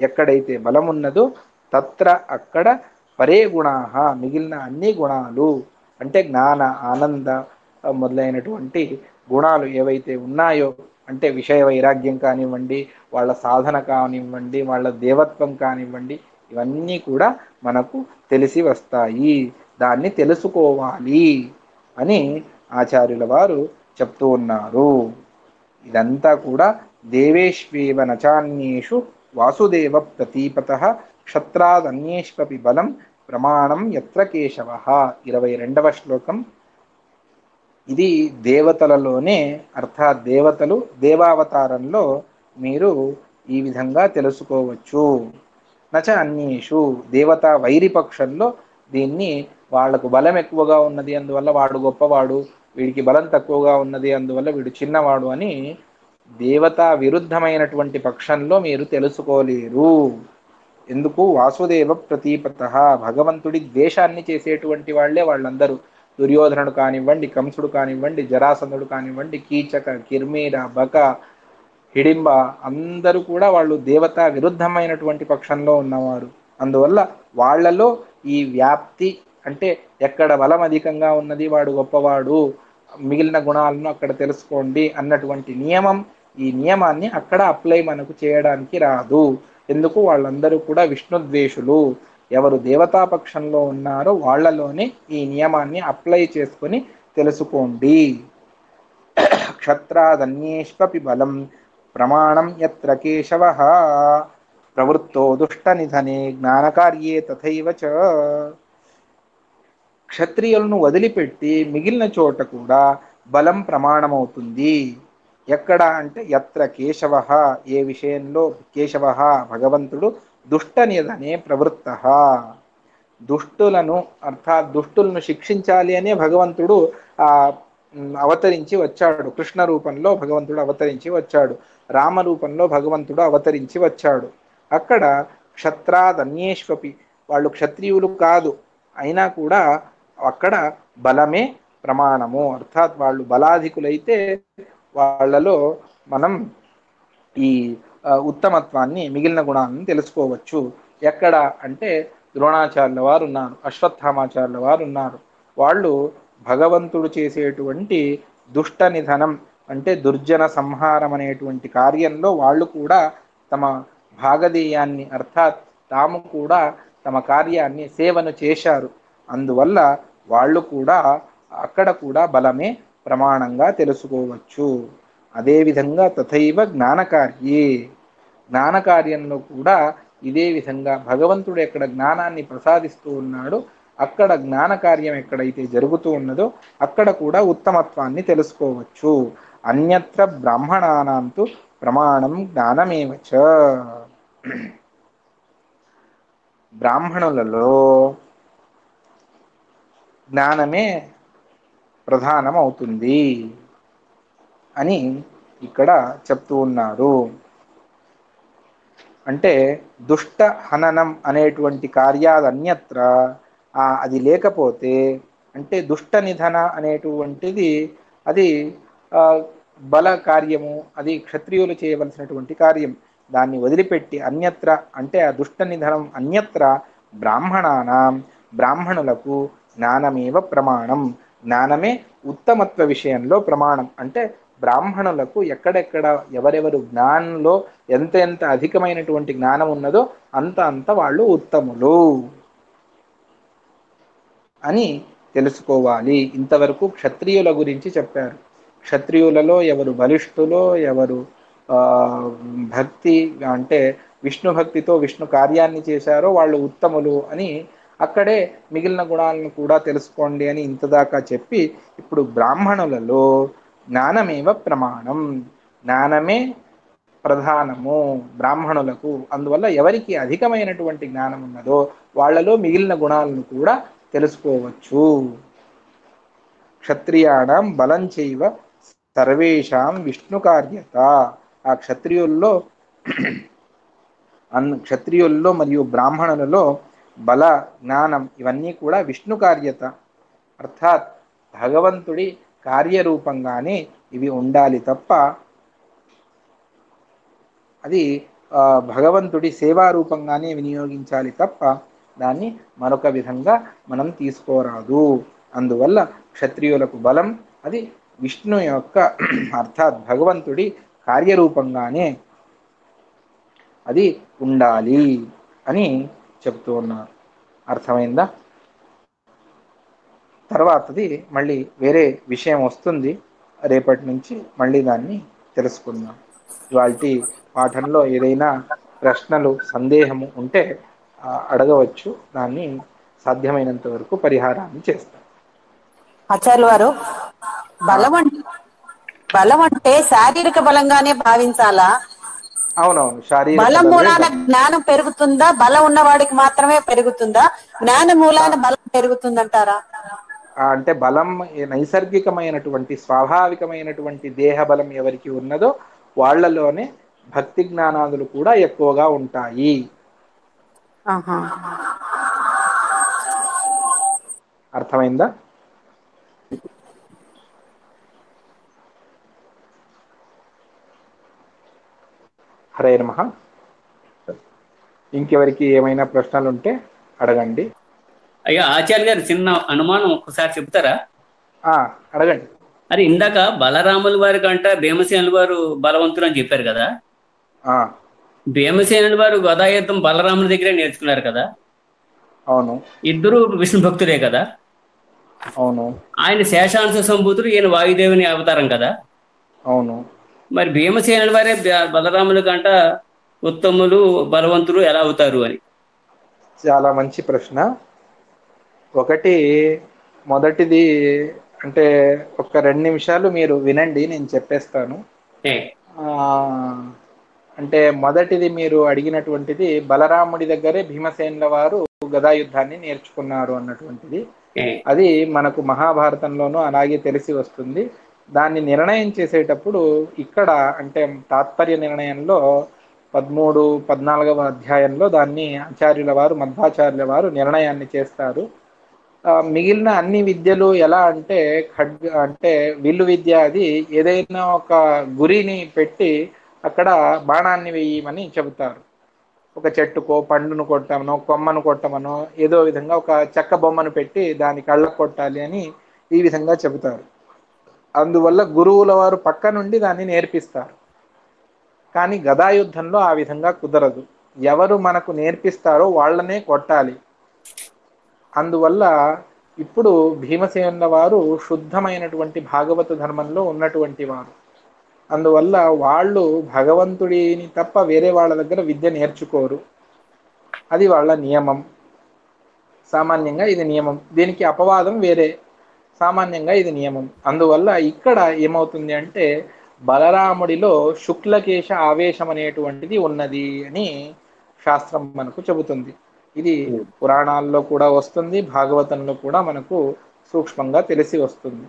ఎక్కడైతే బలం ఉన్నదో తత్ర అక్కడ పరే గుణాః, మిగిలిన అన్ని గుణాలు అంటే జ్ఞాన ఆనంద మొదలైనటువంటి గుణాలు ఏవైతే ఉన్నాయో, అంటే విషయ వైరాగ్యం కానివ్వండి, వాళ్ళ సాధన కానివ్వండి, వాళ్ళ దేవత్వం కానివ్వండి, ఇవన్నీ కూడా మనకు తెలిసి వస్తాయి. దాన్ని తెలుసుకోవాలి అని ఆచార్యుల వారు చెప్తూ ఉన్నారు. ఇదంతా కూడా దేవేష్వేవ నచాన్యేషు వాసుదేవ ప్రతీపతః క్షత్రాదన్యేష్వపి బలం ప్రమాణం యత్ర కేశవః. 22వ శ్లోకం. ఇది దేవతలలోనే, అర్థాత్ దేవతలు దేవావతారంలో మీరు ఈ విధంగా తెలుసుకోవచ్చు. నచ అన్యేషు, దేవతా వైరిపక్షంలో దీన్ని వాళ్లకు బలం ఎక్కువగా ఉన్నది అందువల్ల వాడు గొప్పవాడు, వీడికి బలం తక్కువగా ఉన్నది అందువల్ల వీడు చిన్నవాడు అని దేవతా విరుద్ధమైనటువంటి పక్షంలో మీరు తెలుసుకోలేరు. ఎందుకు? వాసుదేవ ప్రతీపతః, భగవంతుడి ద్వేషాన్ని చేసేటువంటి వాళ్లే వాళ్ళందరూ. దుర్యోధనుడు కానివ్వండి, కంసుడు కానివ్వండి, జరాసంధుడు కానివ్వండి, కీచక, కిర్మీర, బక, హిడింబ అందరూ కూడా వాళ్ళు దేవతా విరుద్ధమైనటువంటి పక్షంలో ఉన్నవారు. అందువల్ల వాళ్లలో ఈ వ్యాప్తి అంటే ఎక్కడ బలం అధికంగా ఉన్నది వాడు గొప్పవాడు, మిగిలిన గుణాలను అక్కడ తెలుసుకోండి అన్నటువంటి నియమం, ఈ నియమాన్ని అక్కడ అప్లై మనకు చేయడానికి రాదు. ఎందుకు? వాళ్ళందరూ కూడా విష్ణుద్వేషులు. ఎవరు దేవతాపక్షంలో ఉన్నారో వాళ్లలోనే ఈ నియమాన్ని అప్లై చేసుకొని తెలుసుకోండి. క్షత్రాదన్యేష్వపి బలం ప్రమాణం యత్ర కేశవః ప్రవృత్తో దుష్ట నిధనే జ్ఞానకార్యే తథైవ చ. క్షత్రియులను వదిలిపెట్టి మిగిలిన చోట కూడా బలం ప్రమాణమవుతుంది. ఎక్కడ అంటే యత్ర కేశవః, ఏ విషయంలో కేశవః భగవంతుడు దుష్ట నిధనే ప్రవృత్తః, దుష్టులను అర్థాత్ దుష్టులను శిక్షించాలి అనే భగవంతుడు అవతరించి వచ్చాడు. కృష్ణ రూపంలో భగవంతుడు అవతరించి వచ్చాడు, రామ రూపంలో భగవంతుడు అవతరించి వచ్చాడు. అక్కడ క్షత్రాదన్యేష్వపి, వాళ్ళు క్షత్రియులు కాదు అయినా కూడా అక్కడ బలమే ప్రమాణము. అర్థాత్ వాళ్ళు బలాధికులైతే వాళ్ళలో మనం ఈ ఉత్తమత్వాన్ని మిగిలిన గుణాలను తెలుసుకోవచ్చు. ఎక్కడ అంటే ద్రోణాచార్యుల వారు ఉన్నారు, అశ్వత్థామాచార్యుల వారు ఉన్నారు. వాళ్ళు భగవంతుడు చేసేటువంటి దుష్ట నిధనం అంటే దుర్జన సంహారం అనేటువంటి కార్యంలో వాళ్ళు కూడా తమ భాగధేయాన్ని అర్థాత్ తాము కూడా తమ కార్యాన్ని సేవను చేశారు. అందువల్ల వాళ్ళు కూడా అక్కడ కూడా బలమే ప్రమాణంగా తెలుసుకోవచ్చు. అదేవిధంగా తథైవ జ్ఞానకార్యే, జ్ఞానకార్యంలో కూడా ఇదే విధంగా భగవంతుడు ఎక్కడ జ్ఞానాన్ని ప్రసాదిస్తూ ఉన్నాడో అక్కడ జ్ఞానకార్యం ఎక్కడైతే జరుగుతూ ఉన్నదో అక్కడ కూడా ఉత్తమత్వాన్ని తెలుసుకోవచ్చు. అన్యత్ర బ్రాహ్మణానాంతు ప్రమాణం జ్ఞానమేవ చ. బ్రాహ్మణులలో జ్ఞానమే ప్రధానం అవుతుంది అని ఇక్కడ చెప్తూ ఉన్నారు. అంటే దుష్ట హననం అనేటువంటి కార్యాలు అన్యత్ర అది లేకపోతే, అంటే దుష్ట నిధన అనేటువంటిది అది బల కార్యము, అది క్షత్రియులు చేయవలసినటువంటి కార్యం. దాన్ని వదిలిపెట్టి అన్యత్ర అంటే ఆ దుష్ట నిధనం అన్యత్ర బ్రాహ్మణానాం బ్రాహ్మణులకు జ్ఞానమేవ ప్రమాణం, జ్ఞానమే ఉత్తమత్వ విషయంలో ప్రమాణం. అంటే బ్రాహ్మణులకు ఎక్కడెక్కడ ఎవరెవరు జ్ఞానంలో ఎంత ఎంత అధికమైనటువంటి జ్ఞానం ఉన్నదో అంత అంత వాళ్ళు ఉత్తములు అని తెలుసుకోవాలి. ఇంతవరకు క్షత్రియుల గురించి చెప్పారు. క్షత్రియులలో ఎవరు బలిష్ఠులో, ఎవరు భక్తి అంటే విష్ణు భక్తితో విష్ణు కార్యాన్ని చేశారో వాళ్ళు ఉత్తములు అని అక్కడే మిగిలిన గుణాలను కూడా తెలుసుకోండి అని ఇంతదాకా చెప్పి, ఇప్పుడు బ్రాహ్మణులలో జ్ఞానమేవ ప్రమాణం, జ్ఞానమే ప్రధానము బ్రాహ్మణులకు. అందువల్ల ఎవరికి అధికమైనటువంటి జ్ఞానం ఉన్నదో వాళ్ళలో మిగిలిన గుణాలను కూడా తెలుసుకోవచ్చు. క్షత్రియాణం బలం చైవ సర్వేషాం విష్ణు కార్యత. ఆ క్షత్రియుల్లో మరియు బ్రాహ్మణులలో బల జ్ఞానం ఇవన్నీ కూడా విష్ణు కార్యత, అర్థాత్ భగవంతుడి కార్యరూపంగానే ఇవి ఉండాలి తప్ప అది భగవంతుడి సేవారూపంగానే వినియోగించాలి తప్ప దాన్ని మరొక విధంగా మనం తీసుకోరాదు. అందువల్ల క్షత్రియులకు బలం అది విష్ణు యొక్క అర్థాత్ భగవంతుడి కార్యరూపంగానే అది ఉండాలి అని చెప్తూ ఉన్నారు. అర్థమైందా? తర్వాతది మళ్ళీ వేరే విషయం వస్తుంది, రేపటి నుంచి మళ్ళీ దాన్ని తెలుసుకుందాం. ఇవాల్టి పాఠంలో ఏదైనా ప్రశ్నలు సందేహము ఉంటే అడగవచ్చు, దాన్ని సాధ్యమైనంత వరకు పరిహారాన్ని చేస్తాం. ఆచార్య వారు, బలం అంటే శారీరక బలంగానే భావించాలా? అవునవును, శారీరక బలం మూలాన జ్ఞానం పెరుగుతుందా? బలం ఉన్న వాడికి మాత్రమే పెరుగుతుందా? జ్ఞానం మూలాన బలం పెరుగుతుందంటారా? అంటే బలం నైసర్గికమైనటువంటి స్వాభావికమైనటువంటి దేహ బలం ఎవరికి ఉన్నదో వాళ్లలోనే భక్తి జ్ఞానాదులు కూడా ఎక్కువగా ఉంటాయి. అర్థమైందా? హరే నమః. ఇంకెవరికి ఏమైనా ప్రశ్నలు ఉంటే అడగండి. అయ్యా ఆచార్య గారు, చిన్న అనుమానం ఒక్కసారి చెప్తారా? అడగండి. అరే, ఇందాక బలరాముల వారి కంట భీమసేనుల వారు బలవంతులు అని చెప్పారు కదా. భీమసేనుల వారు గదాయుద్ధం బలరాముల దగ్గరే నేర్చుకున్నారు కదా. అవును. ఇద్దరు విష్ణు భక్తులే కదా. అవును. ఆయన శేషాంశ సంభూతుడు, ఈయన వాయుదేవుని అవతారం కదా. అవును. మరి భీమసేనుల వారే బలరాముల కంట ఉత్తములు బలవంతులు ఎలా అవుతారు అని? చాలా మంచి ప్రశ్న. మొదటిది అంటే ఒక 2 నిమిషాలు మీరు వినండి, నేను చెప్పేస్తాను. అంటే మొదటిది మీరు అడిగినటువంటిది బలరాముడి దగ్గరే భీమసేనుల వారు గదాయుద్ధాన్ని నేర్చుకున్నారు అన్నటువంటిది. అది మనకు మహాభారతంలోనూ అలాగే తెలిసి వస్తుంది. దాన్ని నిర్ణయం చేసేటప్పుడు ఇక్కడ అంటే తాత్పర్య నిర్ణయంలో 13, 14వ అధ్యాయంలో దాన్ని ఆచార్యుల వారు మధ్వాచార్యుల వారు నిర్ణయాన్ని చేస్తారు. మిగిలిన అన్ని విద్యలు ఎలా అంటే అంటే విల్లు విద్య అది ఏదైనా ఒక గురిని పెట్టి అక్కడ బాణాన్ని వేయమని చెబుతారు. ఒక చెట్టుకో పండును కొట్టమనో కొమ్మను కొట్టమనో ఏదో విధంగా ఒక చెక్క బొమ్మను పెట్టి దాని కళ్ళకు కొట్టాలి అని ఈ విధంగా చెబుతారు. అందువల్ల గురువుల వారు పక్క నుండి దాన్ని నేర్పిస్తారు. కానీ గదాయుద్ధంలో ఆ విధంగా కుదరదు. ఎవరు మనకు నేర్పిస్తారో వాళ్ళనే కొట్టాలి. అందువల్ల ఇప్పుడు భీమసేనుల వారు శుద్ధమైనటువంటి భాగవత ధర్మంలో ఉన్నటువంటి వారు. అందువల్ల వాళ్ళు భగవంతుడిని తప్ప వేరే వాళ్ళ దగ్గర విద్య నేర్చుకోరు. అది వాళ్ళ నియమం. సామాన్యంగా ఇది నియమం. దీనికి అపవాదం వేరే, సామాన్యంగా ఇది నియమం. అందువల్ల ఇక్కడ ఏమవుతుంది అంటే బలరాముడిలో శుక్లకేశ ఆవేశం అనేటువంటిది ఉన్నది అని శాస్త్రం మనకు చెబుతుంది. ఇది పురాణాల్లో కూడా వస్తుంది, భాగవతంలో కూడా మనకు సూక్ష్మంగా తెలిసి వస్తుంది.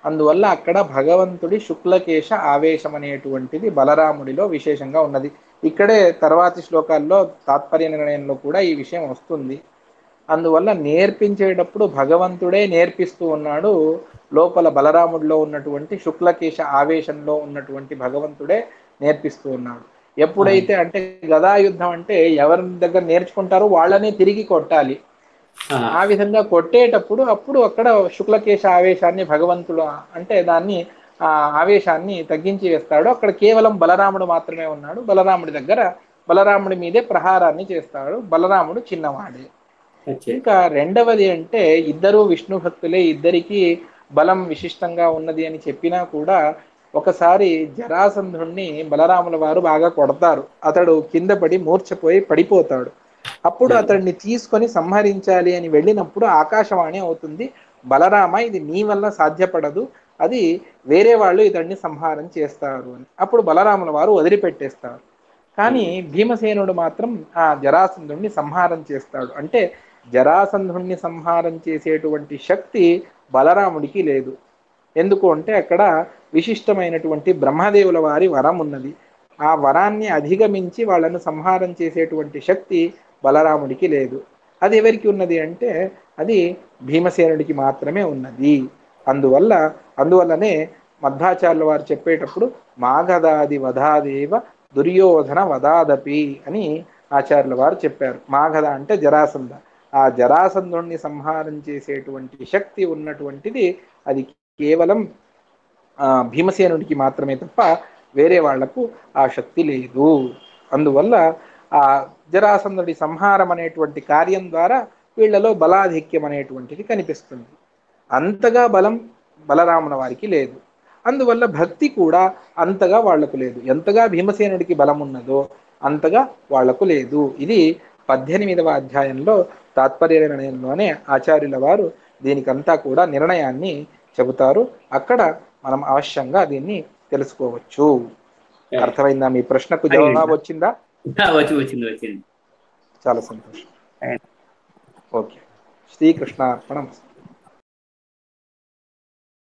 అందువల్ల అక్కడ భగవంతుడి శుక్లకేశ ఆవేశం అనేటువంటిది బలరాముడిలో విశేషంగా ఉన్నది. ఇక్కడే తర్వాతి శ్లోకాల్లో తాత్పర్య నిర్ణయంలో కూడా ఈ విషయం వస్తుంది. అందువల్ల నేర్పించేటప్పుడు భగవంతుడే నేర్పిస్తూ ఉన్నాడు. లోపల బలరాముడిలో ఉన్నటువంటి శుక్లకేశ ఆవేశంలో ఉన్నటువంటి భగవంతుడే నేర్పిస్తూ ఉన్నాడు. ఎప్పుడైతే అంటే గదాయుద్ధం అంటే ఎవరి దగ్గర నేర్చుకుంటారో వాళ్ళనే తిరిగి కొట్టాలి. ఆ విధంగా కొట్టేటప్పుడు అప్పుడు అక్కడ శుక్లకేశ ఆవేశాన్ని భగవంతుడు అంటే దాన్ని ఆ ఆవేశాన్ని తగ్గించి వేస్తాడు. అక్కడ కేవలం బలరాముడు మాత్రమే ఉన్నాడు. బలరాముడి దగ్గర బలరాముడి మీదే ప్రహారాన్ని చేస్తాడు. బలరాముడు చిన్నవాడే. ఇంకా రెండవది అంటే ఇద్దరు విష్ణు భక్తులే, ఇద్దరికి బలం విశిష్టంగా ఉన్నది అని చెప్పినా కూడా ఒకసారి జరాసంధుణ్ణి బలరాముల వారు బాగా కొడతారు. అతడు కింద పడి మూర్ఛపోయి పడిపోతాడు. అప్పుడు అతడిని తీసుకొని సంహరించాలి అని వెళ్ళినప్పుడు ఆకాశవాణి అవుతుంది, బలరామ ఇది నీ వల్ల సాధ్యపడదు, అది వేరే వాళ్ళు ఇతడిని సంహారం చేస్తారు అని. అప్పుడు బలరాముల వారు వదిలిపెట్టేస్తారు. కానీ భీమసేనుడు మాత్రం ఆ జరాసంధుణ్ణి సంహారం చేస్తాడు. అంటే జరాసంధుణ్ణి సంహారం చేసేటువంటి శక్తి బలరాముడికి లేదు. ఎందుకు అంటే అక్కడ విశిష్టమైనటువంటి బ్రహ్మదేవుల వారి వరం ఉన్నది. ఆ వరాన్ని అధిగమించి వాళ్ళను సంహారం చేసేటువంటి శక్తి బలరాముడికి లేదు. అది ఎవరికి ఉన్నది అంటే అది భీమసేనుడికి మాత్రమే ఉన్నది. అందువల్లనే మధ్వాచార్యుల వారు చెప్పేటప్పుడు మాగధాది వధాదేవ దుర్యోధన వదాదపి అని ఆచార్యుల వారు చెప్పారు. మాగధ అంటే జరాసంధ. ఆ జరాసంధుణ్ణి సంహారం చేసేటువంటి శక్తి ఉన్నటువంటిది అది కేవలం భీమసేనుడికి మాత్రమే తప్ప వేరే వాళ్లకు ఆ శక్తి లేదు. అందువల్ల ఆ జరాసంధుడి సంహారం అనేటువంటి కార్యం ద్వారా వీళ్లలో బలాధిక్యం అనేటువంటిది కనిపిస్తుంది. అంతగా బలం బలరాముల వారికి లేదు. అందువల్ల భక్తి కూడా అంతగా వాళ్లకు లేదు. ఎంతగా భీమసేనుడికి బలం ఉన్నదో అంతగా వాళ్లకు లేదు. ఇది 18వ అధ్యాయంలో తాత్పర్య నిర్ణయంలోనే ఆచార్యుల వారు దీనికంతా కూడా నిర్ణయాన్ని చెబుతారు. అక్కడ మనం అవశ్యంగా దీన్ని తెలుసుకోవచ్చు. అర్థమైందా? మీ ప్రశ్నకు జవాబు వచ్చిందా? వచ్చింది. చాలా సంతోషం. ఓకే, శ్రీకృష్ణ అర్పణం.